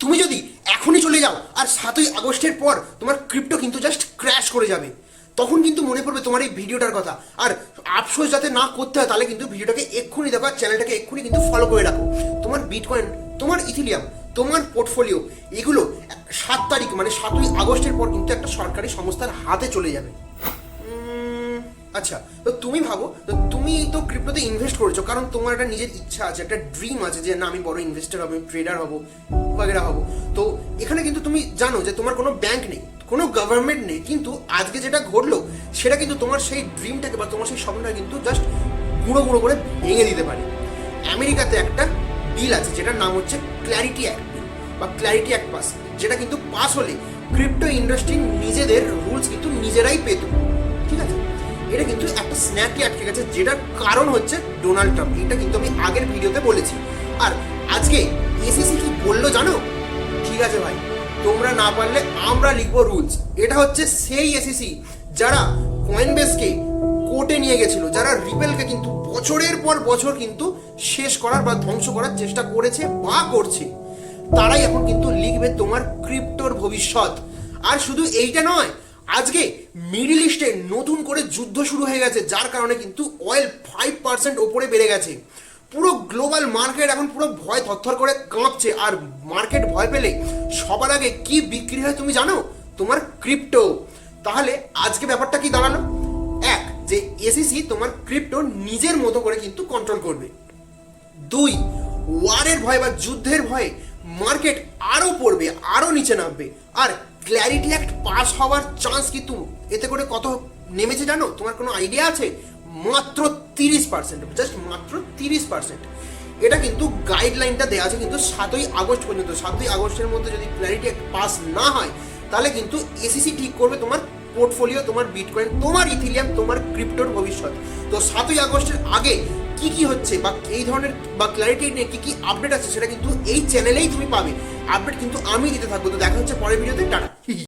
তুমি যদি এখনই চলে যাও আর 7ই আগস্টের পর তোমার ক্রিপ্টো কিন্তু জাস্ট ক্র্যাশ করে যাবে, তখন কিন্তু মনে পড়বে তোমার এই ভিডিওটার কথা। আর আফসোস যাতে না করতে হয়, তাহলে কিন্তু ভিডিওটাকে এক্ষুনি দেখো আর চ্যানেলটাকে এক্ষুনি কিন্তু ফলো করে রাখো। তোমার বিটকয়েন, তোমার ইথিলিয়াম, তোমার পোর্টফোলিও এগুলো 7 তারিখ মানে 7ই আগস্টের পর কিন্তু একটা সরকারি সংস্থার হাতে চলে যাবে। আচ্ছা, তো তুমি ভাবো, তো তুমি তো ক্রিপ্টোতে ইনভেস্ট করেছো কারণ তোমার একটা নিজের ইচ্ছা আছে, একটা ড্রিম আছে যে না আমি বড় ইনভেস্টার হবো, ট্রেডার হবো, বাগেরা হবো। তো এখানে কিন্তু তুমি জানো যে তোমার কোনো ব্যাংক নেই, কোনো গভর্নমেন্ট নেই, কিন্তু আজকে যেটা ঘটলো সেটা কিন্তু তোমার সেই ড্রিমটাকে বা তোমার সেই স্বপ্নটাকে কিন্তু জাস্ট গুঁড়ো গুঁড়ো করে ভেঙে দিতে পারে। আমেরিকাতে একটা বিল আছে যেটার নাম হচ্ছে ক্ল্যারিটি অ্যাক্ট বা ক্ল্যারিটি অ্যাক্ট পাস, যেটা কিন্তু পাস হলে ক্রিপ্টো ইন্ডাস্ট্রি নিজেদের রুলস কিন্তু নিজেরাই পেত। ঠিক আছে, এটা কিন্তু একটা স্ন্যাপে আটকে গেছে, যেটার কারণ হচ্ছে ডোনাল্ড ট্রাম্প। এটা কিন্তু আমি আগের ভিডিওতে বলেছি। আর আজকে এসিসি কি বললো জানো? ঠিক আছে ভাই, তোমরা না পারলে আমরা লিখবো রুলস। এটা হচ্ছে সেই এসিসি যারা কয়েনবেসকে কোর্টে নিয়ে গেছিল, যারা রিপেলকে কিন্তু বছরের পর বছর কিন্তু শেষ করার বা ধ্বংস করার চেষ্টা করেছে বা করছে, তারাই এখন কিন্তু লিখবে তোমার ক্রিপ্টোর ভবিষ্যৎ। আর শুধু এইটা নয়, আজকে মিডল ইস্টে নতুন করে যুদ্ধ শুরু হয়ে গেছে, যার কারণে কিন্তু অয়েল 5% ওপরে বেড়ে গেছে। পুরো গ্লোবাল মার্কেট এখন পুরো ভয় থরথর করে কাঁপছে। আর মার্কেট ভয় পেলে সবার আগে কি বিক্রি হয় তুমি জানো? তোমার ক্রিপ্টো। তাহলে আজকে ব্যাপারটা কি দাঁড়ালো? এক, যে এসিসি তোমার ক্রিপ্টো নিজের মতো করে কিন্তু কন্ট্রোল করবে। 2, ওয়ারের ভয় বা যুদ্ধের ভয়ে মার্কেট আরো পড়বে, আরো নিচে নামবে। আর ক্ল্যারিটি অ্যাক্ট পাস হওয়ার চান্স কিন্তু এতে করে কত নেমেছে জানো? তোমার কোনো আইডিয়া আছে? মাত্র 30%, জাস্ট মাত্র 30%। এটা কিন্তু গাইডলাইনটা দেওয়া আছে কিন্তু 7ই আগস্ট পর্যন্ত। 7ই আগস্টের মধ্যে যদি ক্ল্যারিটি অ্যাক্ট পাস না হয়, তাহলে কিন্তু এসিসি ঠিক করবে তোমার পোর্টফোলিও, তোমার বিটকয়েন, তোমার ইথিলিয়াম, তোমার ক্রিপ্টোর ভবিষ্যৎ। তো 7ই আগস্টের আগে কি কি হচ্ছে বা এই ধরনের বা ক্ল্যারিটি নিয়ে কি কি আপডেট আছে, সেটা কিন্তু এই চ্যানেলেই তুমি পাবে। আপডেট কিন্তু আমি দিতে থাকবো। তো দেখা হচ্ছে পরের ভিডিওতে। টাটা।